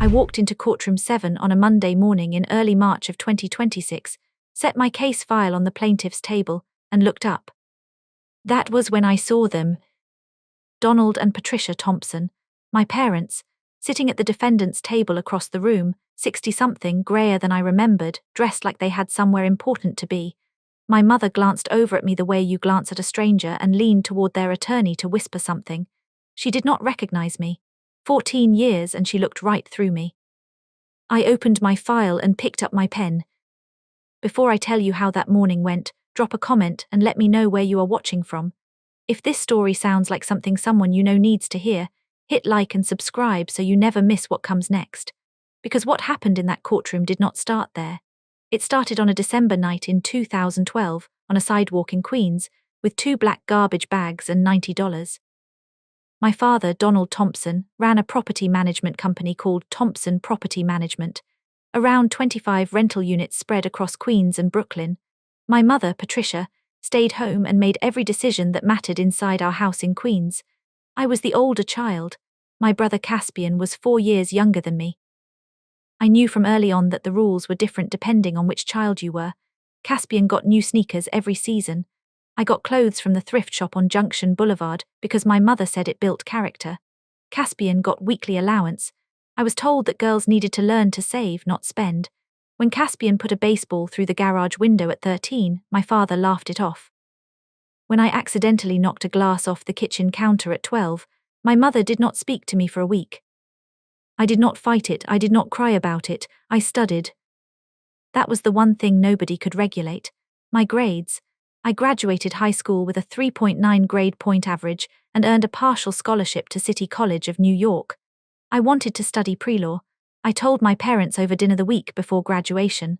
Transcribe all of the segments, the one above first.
I walked into Courtroom 7 on a Monday morning in early March of 2026, set my case file on the plaintiff's table, and looked up. That was when I saw them, Donald and Patricia Thompson, my parents, sitting at the defendant's table across the room, 60-something, greyer than I remembered, dressed like they had somewhere important to be. My mother glanced over at me the way you glance at a stranger and leaned toward their attorney to whisper something. She did not recognize me. 14 years, and she looked right through me. I opened my file and picked up my pen. Before I tell you how that morning went, drop a comment and let me know where you are watching from. If this story sounds like something someone you know needs to hear, hit like and subscribe so you never miss what comes next. Because what happened in that courtroom did not start there. It started on a December night in 2012, on a sidewalk in Queens, with 2 black garbage bags and $90. My father, Donald Thompson, ran a property management company called Thompson Property Management, around 25 rental units spread across Queens and Brooklyn. My mother, Patricia, stayed home and made every decision that mattered inside our house in Queens. I was the older child. My brother Caspian was 4 years younger than me. I knew from early on that the rules were different depending on which child you were. Caspian got new sneakers every season. I got clothes from the thrift shop on Junction Boulevard because my mother said it built character. Caspian got weekly allowance. I was told that girls needed to learn to save, not spend. When Caspian put a baseball through the garage window at 13, my father laughed it off. When I accidentally knocked a glass off the kitchen counter at 12, my mother did not speak to me for a week. I did not fight it, I did not cry about it, I studied. That was the one thing nobody could regulate. My grades. I graduated high school with a 3.9 grade point average and earned a partial scholarship to City College of New York. I wanted to study pre-law. I told my parents over dinner the week before graduation.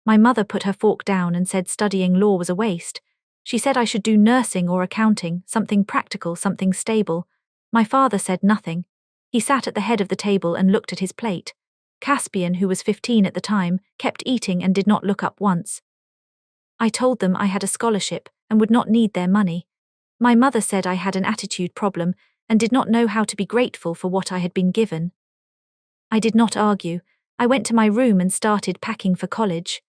My mother put her fork down and said studying law was a waste. She said I should do nursing or accounting, something practical, something stable. My father said nothing. He sat at the head of the table and looked at his plate. Caspian, who was 15 at the time, kept eating and did not look up once. I told them I had a scholarship and would not need their money. My mother said I had an attitude problem and did not know how to be grateful for what I had been given. I did not argue. I went to my room and started packing for college.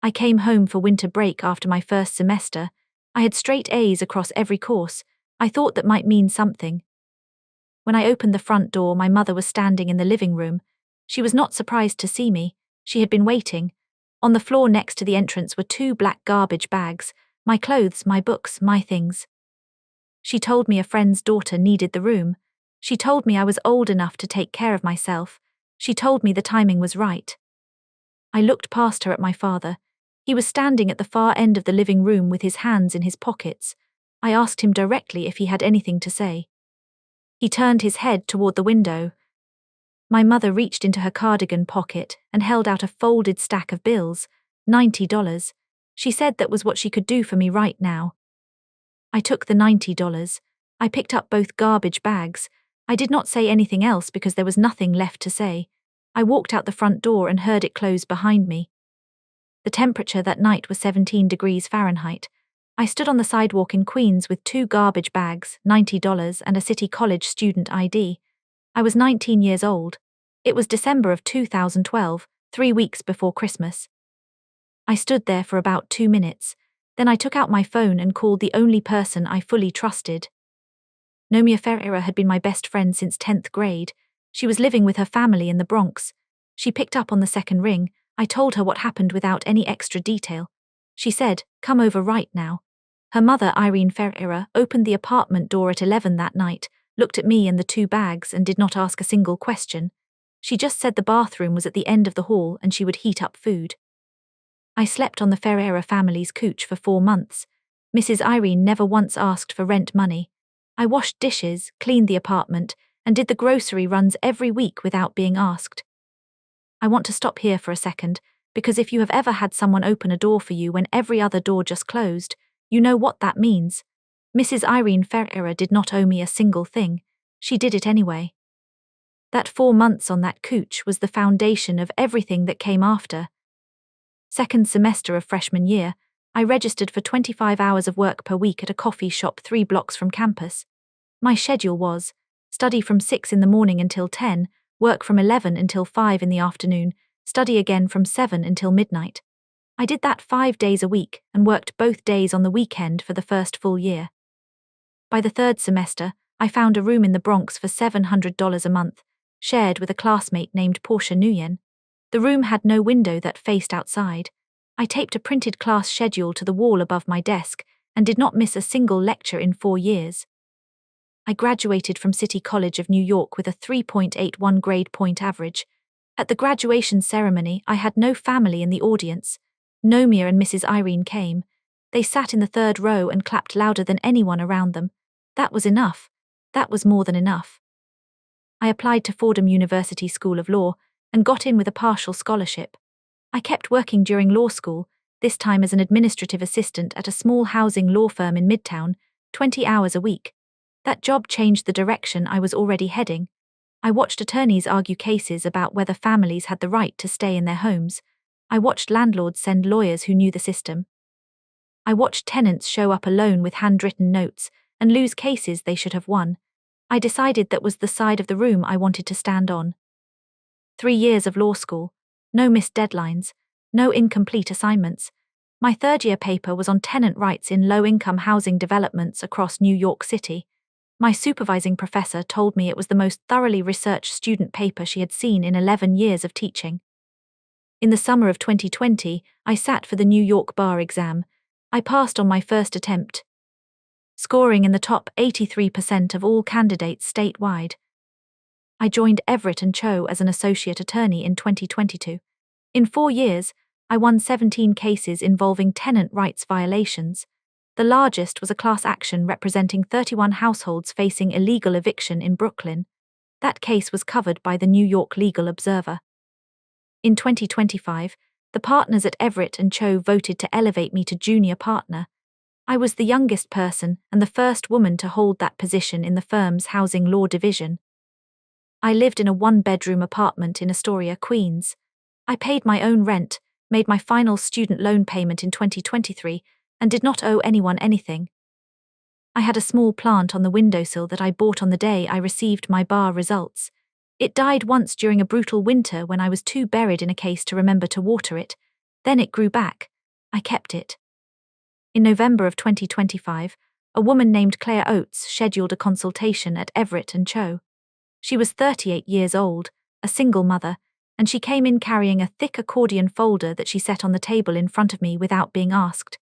I came home for winter break after my first semester. I had straight A's across every course. I thought that might mean something. When I opened the front door, my mother was standing in the living room. She was not surprised to see me. She had been waiting. On the floor next to the entrance were 2 black garbage bags, my clothes, my books, my things. She told me a friend's daughter needed the room. She told me I was old enough to take care of myself. She told me the timing was right. I looked past her at my father. He was standing at the far end of the living room with his hands in his pockets. I asked him directly if he had anything to say. He turned his head toward the window. My mother reached into her cardigan pocket and held out a folded stack of bills, $90. She said that was what she could do for me right now. I took the $90. I picked up both garbage bags. I did not say anything else because there was nothing left to say. I walked out the front door and heard it close behind me. The temperature that night was 17 degrees Fahrenheit. I stood on the sidewalk in Queens with 2 garbage bags, $90, and a City College student ID. I was 19 years old. It was December of 2012, 3 weeks before Christmas. I stood there for about 2 minutes. Then I took out my phone and called the only person I fully trusted. Nomia Ferreira had been my best friend since 10th grade. She was living with her family in the Bronx. She picked up on the second ring. I told her what happened without any extra detail. She said, "Come over right now." Her mother, Irene Ferreira, opened the apartment door at 11 that night, looked at me and the 2 bags and did not ask a single question. She just said the bathroom was at the end of the hall and she would heat up food. I slept on the Ferreira family's couch for 4 months. Mrs. Irene never once asked for rent money. I washed dishes, cleaned the apartment, and did the grocery runs every week without being asked. I want to stop here for a second, because if you have ever had someone open a door for you when every other door just closed, you know what that means. Mrs. Irene Ferreira did not owe me a single thing. She did it anyway. That 4 months on that couch was the foundation of everything that came after. Second semester of freshman year, I registered for 25 hours of work per week at a coffee shop 3 blocks from campus. My schedule was study from 6 in the morning until 10, work from 11 until 5 in the afternoon, study again from 7 until midnight. I did that 5 days a week and worked both days on the weekend for the first full year. By the third semester, I found a room in the Bronx for $700 a month, shared with a classmate named Portia Nguyen. The room had no window that faced outside. I taped a printed class schedule to the wall above my desk and did not miss a single lecture in 4 years. I graduated from City College of New York with a 3.81 grade point average. At the graduation ceremony, I had no family in the audience. Nomia and Mrs. Irene came. They sat in the third row and clapped louder than anyone around them. That was enough. That was more than enough. I applied to Fordham University School of Law and got in with a partial scholarship. I kept working during law school, this time as an administrative assistant at a small housing law firm in Midtown, 20 hours a week. That job changed the direction I was already heading. I watched attorneys argue cases about whether families had the right to stay in their homes. I watched landlords send lawyers who knew the system. I watched tenants show up alone with handwritten notes and lose cases they should have won. I decided that was the side of the room I wanted to stand on. 3 years of law school, no missed deadlines, no incomplete assignments. My third-year paper was on tenant rights in low-income housing developments across New York City. My supervising professor told me it was the most thoroughly researched student paper she had seen in 11 years of teaching. In the summer of 2020, I sat for the New York bar exam. I passed on my first attempt, scoring in the top 83% of all candidates statewide. I joined Everett & Cho as an associate attorney in 2022. In 4 years, I won 17 cases involving tenant rights violations. The largest was a class action representing 31 households facing illegal eviction in Brooklyn. That case was covered by the New York Legal Observer. In 2025, the partners at Everett & Cho voted to elevate me to junior partner. I was the youngest person and the first woman to hold that position in the firm's housing law division. I lived in a 1-bedroom apartment in Astoria, Queens. I paid my own rent, made my final student loan payment in 2023, and did not owe anyone anything. I had a small plant on the windowsill that I bought on the day I received my bar results. It died once during a brutal winter when I was too buried in a case to remember to water it. Then it grew back. I kept it. In November of 2025, a woman named Claire Oates scheduled a consultation at Everett & Cho. She was 38 years old, a single mother, and she came in carrying a thick accordion folder that she set on the table in front of me without being asked.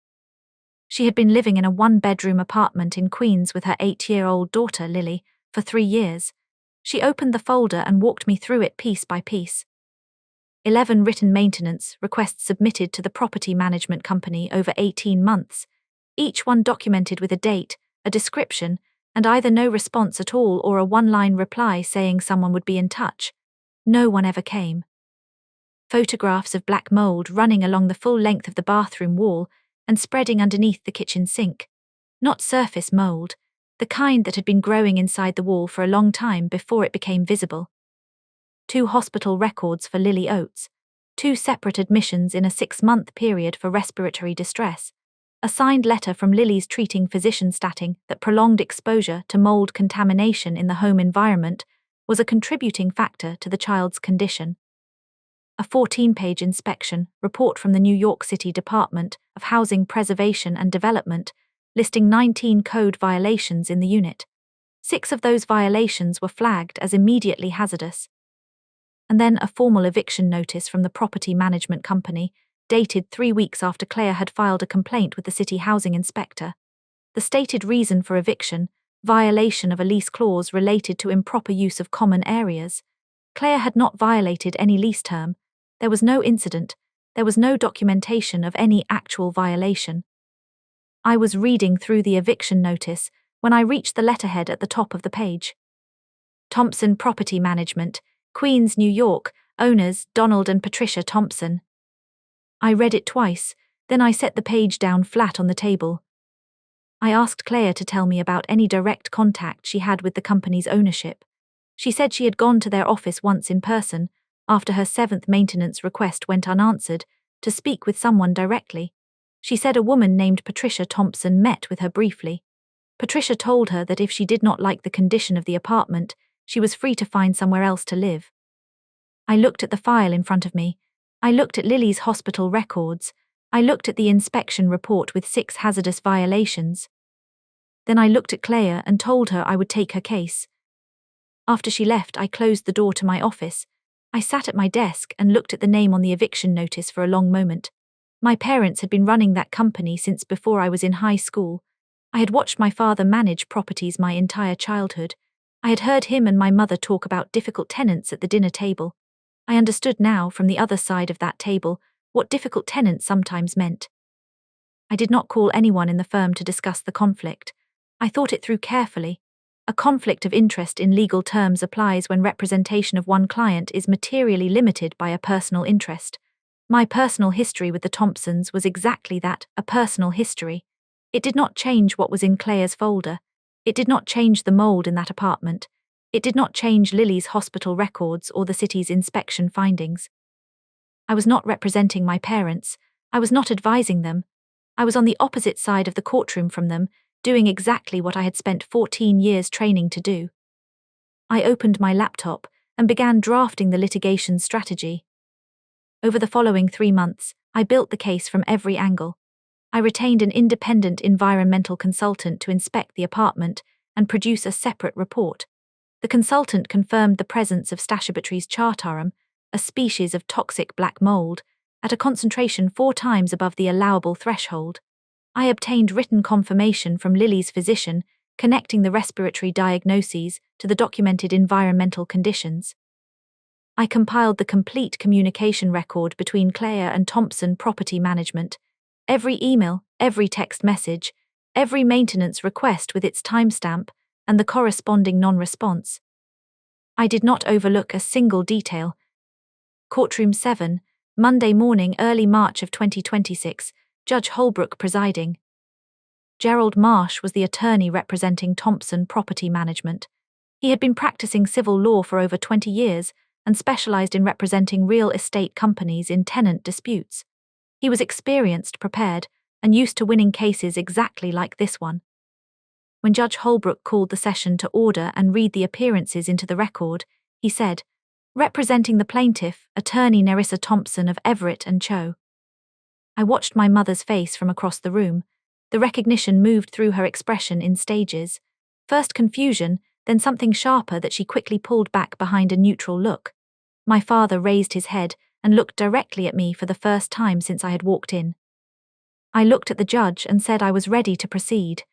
She had been living in a 1-bedroom apartment in Queens with her 8-year-old daughter, Lily, for 3 years. She opened the folder and walked me through it piece by piece. 11 written maintenance requests submitted to the property management company over 18 months, each one documented with a date, a description, and either no response at all or a 1-line reply saying someone would be in touch. No one ever came. Photographs of black mold running along the full length of the bathroom wall and spreading underneath the kitchen sink. Not surface mold, the kind that had been growing inside the wall for a long time before it became visible. 2 hospital records for Lily Oates. 2 separate admissions in a 6-month period for respiratory distress. A signed letter from Lily's treating physician stating that prolonged exposure to mold contamination in the home environment was a contributing factor to the child's condition. A 14-page inspection report from the New York City Department of Housing Preservation and Development, listing 19 code violations in the unit. 6 of those violations were flagged as immediately hazardous. And then a formal eviction notice from the property management company, dated 3 weeks after Claire had filed a complaint with the city housing inspector. The stated reason for eviction, violation of a lease clause related to improper use of common areas. Claire had not violated any lease term. There was no incident. There was no documentation of any actual violation. I was reading through the eviction notice when I reached the letterhead at the top of the page. Thompson Property Management, Queens, New York, owners Donald and Patricia Thompson. I read it twice, then I set the page down flat on the table. I asked Claire to tell me about any direct contact she had with the company's ownership. She said she had gone to their office once in person, after her 7th maintenance request went unanswered, to speak with someone directly. She said a woman named Patricia Thompson met with her briefly. Patricia told her that if she did not like the condition of the apartment, she was free to find somewhere else to live. I looked at the file in front of me. I looked at Lily's hospital records. I looked at the inspection report with 6 hazardous violations. Then I looked at Claire and told her I would take her case. After she left, I closed the door to my office. I sat at my desk and looked at the name on the eviction notice for a long moment. My parents had been running that company since before I was in high school. I had watched my father manage properties my entire childhood. I had heard him and my mother talk about difficult tenants at the dinner table. I understood now, from the other side of that table, what difficult tenants sometimes meant. I did not call anyone in the firm to discuss the conflict. I thought it through carefully. A conflict of interest in legal terms applies when representation of one client is materially limited by a personal interest. My personal history with the Thompsons was exactly that, a personal history. It did not change what was in Claire's folder. It did not change the mold in that apartment. It did not change Lily's hospital records or the city's inspection findings. I was not representing my parents. I was not advising them. I was on the opposite side of the courtroom from them, doing exactly what I had spent 14 years training to do. I opened my laptop and began drafting the litigation strategy. Over the following 3 months, I built the case from every angle. I retained an independent environmental consultant to inspect the apartment and produce a separate report. The consultant confirmed the presence of Stachybotrys chartarum, a species of toxic black mold, at a concentration 4 times above the allowable threshold. I obtained written confirmation from Lily's physician, connecting the respiratory diagnoses to the documented environmental conditions. I compiled the complete communication record between Claire and Thompson Property Management, every email, every text message, every maintenance request with its timestamp, and the corresponding non-response. I did not overlook a single detail. Courtroom 7, Monday morning, early March of 2026, Judge Holbrook presiding. Gerald Marsh was the attorney representing Thompson Property Management. He had been practicing civil law for over 20 years and specialized in representing real estate companies in tenant disputes. He was experienced, prepared, and used to winning cases exactly like this one. When Judge Holbrook called the session to order and read the appearances into the record, he said, "Representing the plaintiff, attorney Nerissa Thompson of Everett and Cho." I watched my mother's face from across the room. The recognition moved through her expression in stages. First confusion, then something sharper that she quickly pulled back behind a neutral look. My father raised his head and looked directly at me for the first time since I had walked in. I looked at the judge and said I was ready to proceed.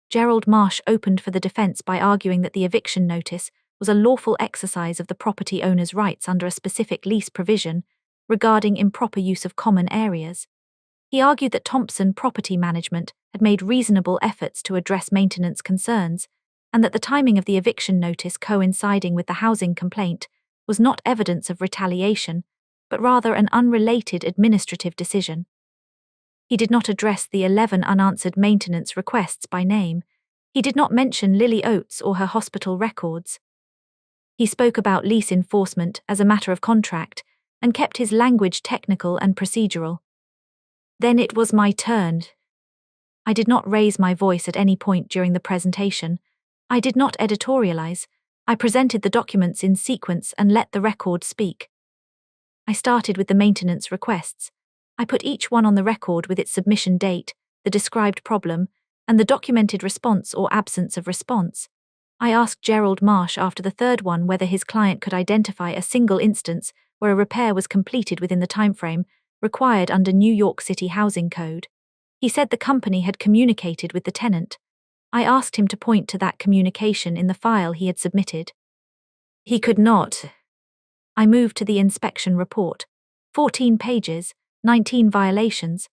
Gerald Marsh opened for the defense by arguing that the eviction notice was a lawful exercise of the property owner's rights under a specific lease provision regarding improper use of common areas. He argued that Thompson Property Management had made reasonable efforts to address maintenance concerns, and that the timing of the eviction notice coinciding with the housing complaint was not evidence of retaliation, but rather an unrelated administrative decision. He did not address the 11 unanswered maintenance requests by name. He did not mention Lily Oates or her hospital records. He spoke about lease enforcement as a matter of contract and kept his language technical and procedural. Then it was my turn. I did not raise my voice at any point during the presentation. I did not editorialize. I presented the documents in sequence and let the record speak. I started with the maintenance requests. I put each one on the record with its submission date, the described problem, and the documented response or absence of response. I asked Gerald Marsh after the third one whether his client could identify a single instance where a repair was completed within the timeframe required under New York City Housing Code. He said the company had communicated with the tenant. I asked him to point to that communication in the file he had submitted. He could not. I moved to the inspection report. 14 pages, 19 violations.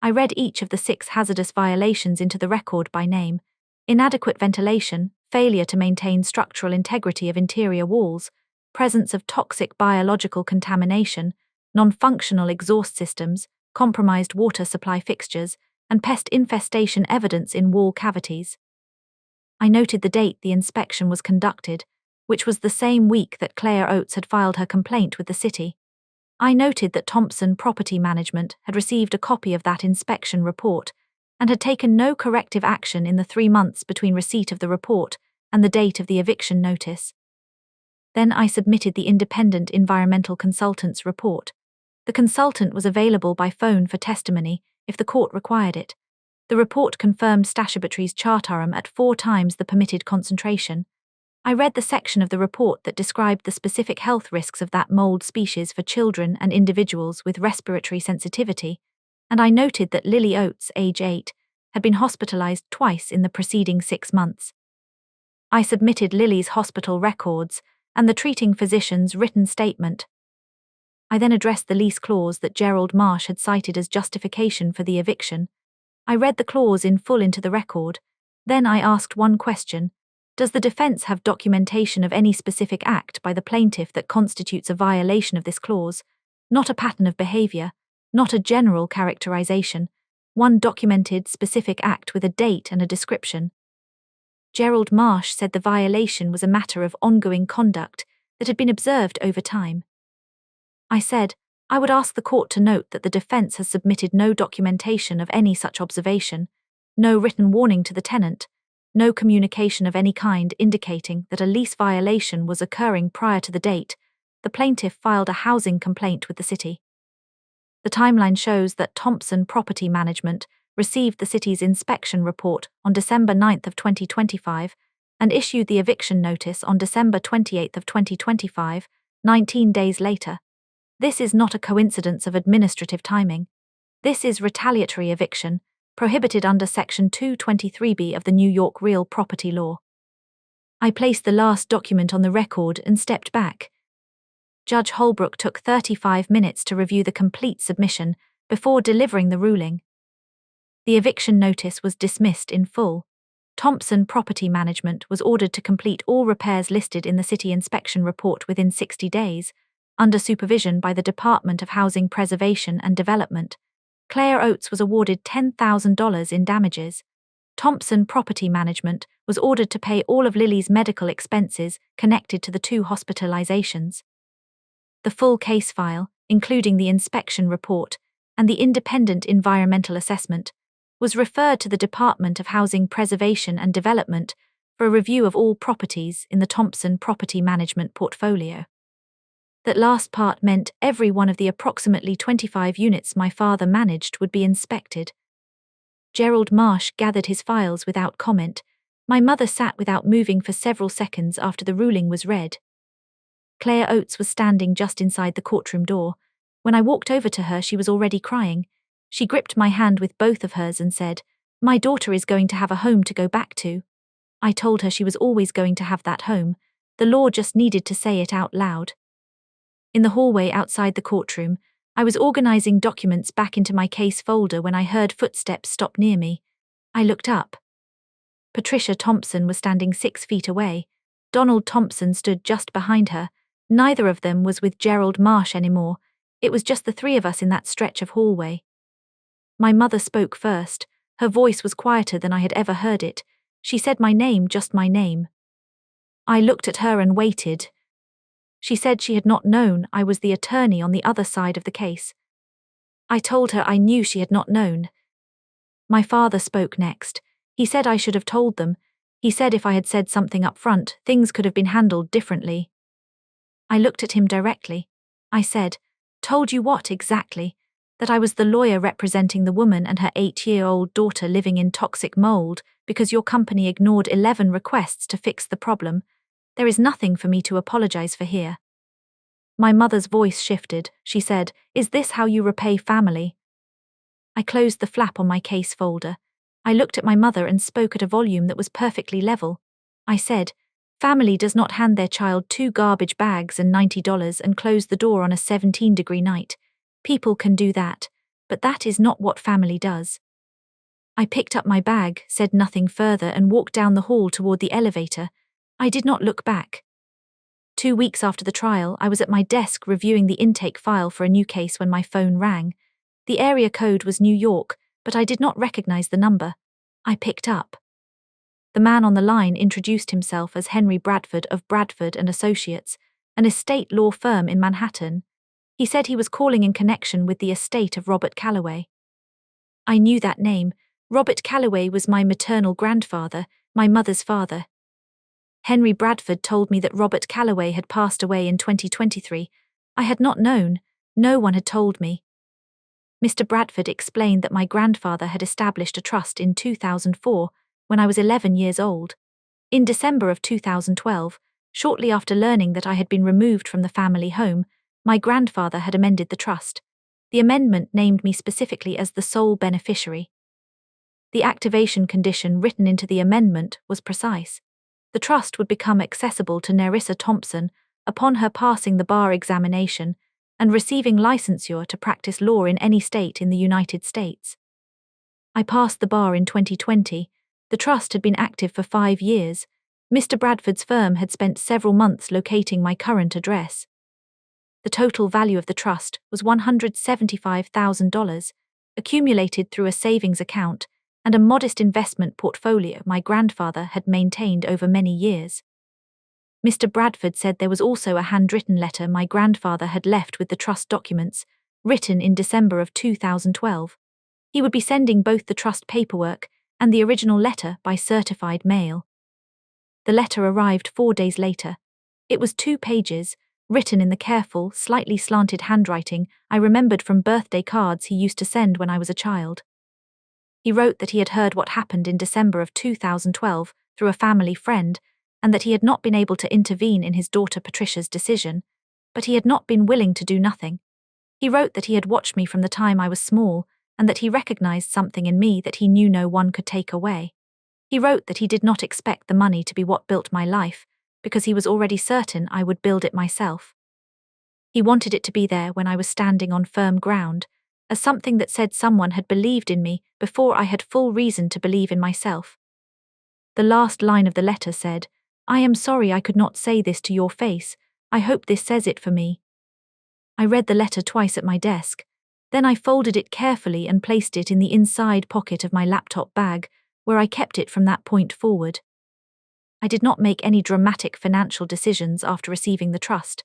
I read each of the 6 hazardous violations into the record by name: inadequate ventilation, failure to maintain structural integrity of interior walls, presence of toxic biological contamination, non-functional exhaust systems, compromised water supply fixtures, and pest infestation evidence in wall cavities. I noted the date the inspection was conducted, which was the same week that Claire Oates had filed her complaint with the city. I noted that Thompson Property Management had received a copy of that inspection report and had taken no corrective action in the 3 months between receipt of the report and the date of the eviction notice. Then I submitted the independent environmental consultant's report. The consultant was available by phone for testimony if the court required it. The report confirmed Stashabatri's chartarum at 4 times the permitted concentration. I read the section of the report that described the specific health risks of that mold species for children and individuals with respiratory sensitivity, and I noted that Lily Oates, age 8, had been hospitalized twice in the preceding 6 months. I submitted Lily's hospital records and the treating physician's written statement. I then addressed the lease clause that Gerald Marsh had cited as justification for the eviction. I read the clause in full into the record. Then I asked one question: does the defense have documentation of any specific act by the plaintiff that constitutes a violation of this clause? Not a pattern of behavior, not a general characterization, one documented specific act with a date and a description. Gerald Marsh said the violation was a matter of ongoing conduct that had been observed over time. I said, I would ask the court to note that the defense has submitted no documentation of any such observation, no written warning to the tenant, no communication of any kind indicating that a lease violation was occurring prior to the date the plaintiff filed a housing complaint with the city. The timeline shows that Thompson Property Management received the city's inspection report on December 9th of 2025 and issued the eviction notice on December 28th of 2025, 19 days later. This is not a coincidence of administrative timing. This is retaliatory eviction, prohibited under Section 223B of the New York Real Property Law. I placed the last document on the record and stepped back. Judge Holbrook took 35 minutes to review the complete submission before delivering the ruling. The eviction notice was dismissed in full. Thompson Property Management was ordered to complete all repairs listed in the city inspection report within 60 days, under supervision by the Department of Housing Preservation and Development. Claire Oates was awarded $10,000 in damages. Thompson Property Management was ordered to pay all of Lily's medical expenses connected to the 2 hospitalizations. The full case file, including the inspection report and the independent environmental assessment, was referred to the Department of Housing Preservation and Development for a review of all properties in the Thompson Property Management portfolio. That last part meant every one of the approximately 25 units my father managed would be inspected. Gerald Marsh gathered his files without comment. My mother sat without moving for several seconds after the ruling was read. Claire Oates was standing just inside the courtroom door. When I walked over to her, she was already crying. She gripped my hand with both of hers and said, "My daughter is going to have a home to go back to." I told her she was always going to have that home. The law just needed to say it out loud. In the hallway outside the courtroom, I was organizing documents back into my case folder when I heard footsteps stop near me. I looked up. Patricia Thompson was standing 6 feet away. Donald Thompson stood just behind her. Neither of them was with Gerald Marsh anymore. It was just the 3 of us in that stretch of hallway. My mother spoke first. Her voice was quieter than I had ever heard it. She said my name, just my name. I looked at her and waited. She said she had not known I was the attorney on the other side of the case. I told her I knew she had not known. My father spoke next. He said I should have told them. He said if I had said something up front, things could have been handled differently. I looked at him directly. I said, "Told you what exactly?" That I was the lawyer representing the woman and her 8-year-old daughter living in toxic mold because your company ignored 11 requests to fix the problem. There is nothing for me to apologize for here. My mother's voice shifted. She said, "Is this how you repay family?" I closed the flap on my case folder. I looked at my mother and spoke at a volume that was perfectly level. I said, "Family does not hand their child 2 garbage bags and $90 and close the door on a 17-degree night. People can do that, but that is not what family does." I picked up my bag, said nothing further, and walked down the hall toward the elevator. I did not look back. 2 weeks after the trial, I was at my desk reviewing the intake file for a new case when my phone rang. The area code was New York, but I did not recognize the number. I picked up. The man on the line introduced himself as Henry Bradford of Bradford and Associates, an estate law firm in Manhattan. He said he was calling in connection with the estate of Robert Calloway. I knew that name. Robert Calloway was my maternal grandfather, my mother's father. Henry Bradford told me that Robert Calloway had passed away in 2023. I had not known. No one had told me. Mr. Bradford explained that my grandfather had established a trust in 2004, when I was 11 years old. In December of 2012, shortly after learning that I had been removed from the family home, my grandfather had amended the trust. The amendment named me specifically as the sole beneficiary. The activation condition written into the amendment was precise. The trust would become accessible to Nerissa Thompson upon her passing the bar examination and receiving licensure to practice law in any state in the United States. I passed the bar in 2020. The trust had been active for 5 years. Mr. Bradford's firm had spent several months locating my current address. The total value of the trust was $175,000, accumulated through a savings account and a modest investment portfolio my grandfather had maintained over many years. Mr. Bradford said there was also a handwritten letter my grandfather had left with the trust documents, written in December of 2012. He would be sending both the trust paperwork and the original letter by certified mail. The letter arrived 4 days later. It was 2 pages, written in the careful, slightly slanted handwriting I remembered from birthday cards he used to send when I was a child. He wrote that he had heard what happened in December of 2012 through a family friend, and that he had not been able to intervene in his daughter Patricia's decision, but he had not been willing to do nothing. He wrote that he had watched me from the time I was small, and that he recognized something in me that he knew no one could take away. He wrote that he did not expect the money to be what built my life, because he was already certain I would build it myself. He wanted it to be there when I was standing on firm ground, as something that said someone had believed in me before I had full reason to believe in myself. The last line of the letter said, "I am sorry I could not say this to your face. I hope this says it for me." I read the letter twice at my desk. Then I folded it carefully and placed it in the inside pocket of my laptop bag, where I kept it from that point forward. I did not make any dramatic financial decisions after receiving the trust.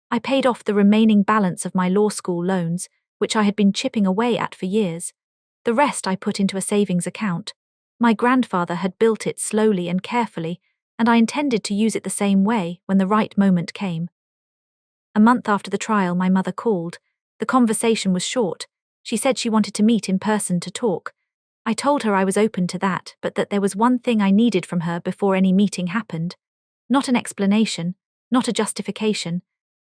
I paid off the remaining balance of my law school loans, which I had been chipping away at for years. The rest I put into a savings account. My grandfather had built it slowly and carefully, and I intended to use it the same way when the right moment came. A month after the trial, my mother called. The conversation was short. She said she wanted to meet in person to talk. I told her I was open to that, but that there was one thing I needed from her before any meeting happened. Not an explanation, not a justification.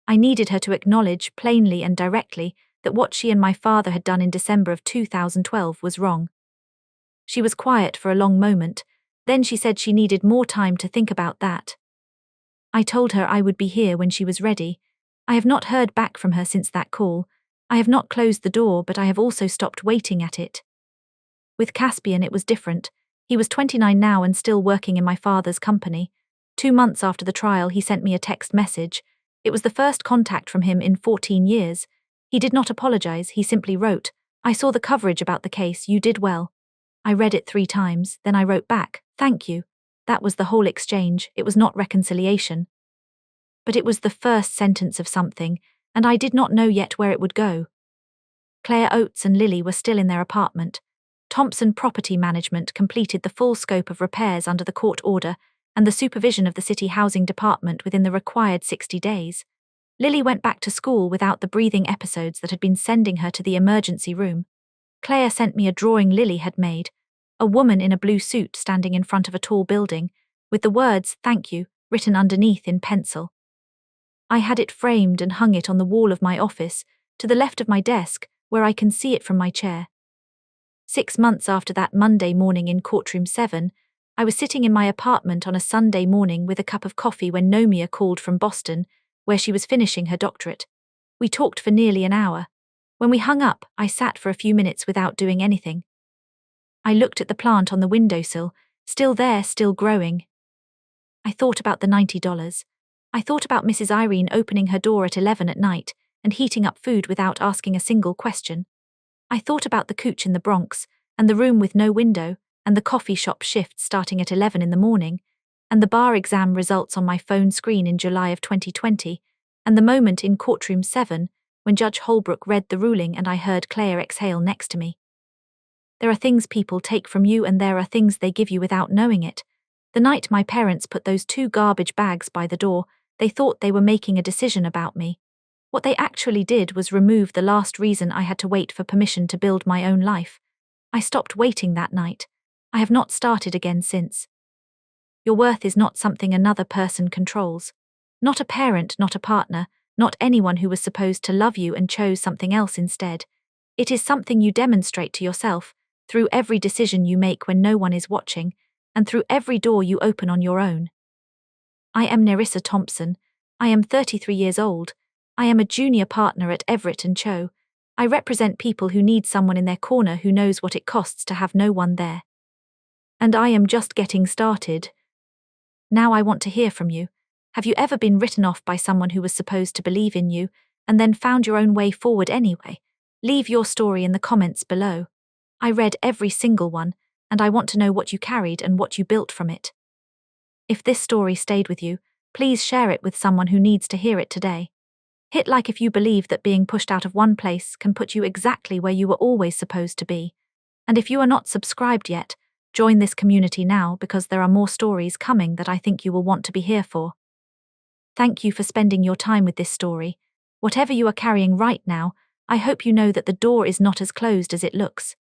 I needed her to acknowledge plainly and directly that what she and my father had done in December of 2012 was wrong. She was quiet for a long moment, then she said she needed more time to think about that. I told her I would be here when she was ready. I have not heard back from her since that call. I have not closed the door, but I have also stopped waiting at it. With Caspian it was different. He was 29 now and still working in my father's company. 2 months after the trial he sent me a text message. It was the first contact from him in 14 years. He did not apologize, he simply wrote, "I saw the coverage about the case, you did well." I read it 3 times, then I wrote back, "Thank you." That was the whole exchange. It was not reconciliation. But it was the first sentence of something, and I did not know yet where it would go. Claire Oates and Lily were still in their apartment. Thompson Property Management completed the full scope of repairs under the court order and the supervision of the City Housing Department within the required 60 days. Lily went back to school without the breathing episodes that had been sending her to the emergency room. Claire sent me a drawing Lily had made, a woman in a blue suit standing in front of a tall building, with the words, "Thank you," written underneath in pencil. I had it framed and hung it on the wall of my office, to the left of my desk, where I can see it from my chair. 6 months after that Monday morning in Courtroom 7, I was sitting in my apartment on a Sunday morning with a cup of coffee when Nomia called from Boston, where she was finishing her doctorate. We talked for nearly an hour. When we hung up, I sat for a few minutes without doing anything. I looked at the plant on the windowsill, still there, still growing. I thought about the $90. I thought about Mrs. Irene opening her door at 11 at night and heating up food without asking a single question. I thought about the couch in the Bronx, and the room with no window, and the coffee shop shift starting at 11 in the morning, and the bar exam results on my phone screen in July of 2020, and the moment in Courtroom 7 when Judge Holbrook read the ruling and I heard Claire exhale next to me. There are things people take from you and there are things they give you without knowing it. The night my parents put those 2 garbage bags by the door, they thought they were making a decision about me. What they actually did was remove the last reason I had to wait for permission to build my own life. I stopped waiting that night. I have not started again since. Your worth is not something another person controls. Not a parent, not a partner, not anyone who was supposed to love you and chose something else instead. It is something you demonstrate to yourself, through every decision you make when no one is watching, and through every door you open on your own. I am Nerissa Thompson. I am 33 years old. I am a junior partner at Everett & Cho. I represent people who need someone in their corner who knows what it costs to have no one there. And I am just getting started. Now I want to hear from you. Have you ever been written off by someone who was supposed to believe in you, and then found your own way forward anyway? Leave your story in the comments below. I read every single one, and I want to know what you carried and what you built from it. If this story stayed with you, please share it with someone who needs to hear it today. Hit like if you believe that being pushed out of one place can put you exactly where you were always supposed to be. And if you are not subscribed yet, join this community now because there are more stories coming that I think you will want to be here for. Thank you for spending your time with this story. Whatever you are carrying right now, I hope you know that the door is not as closed as it looks.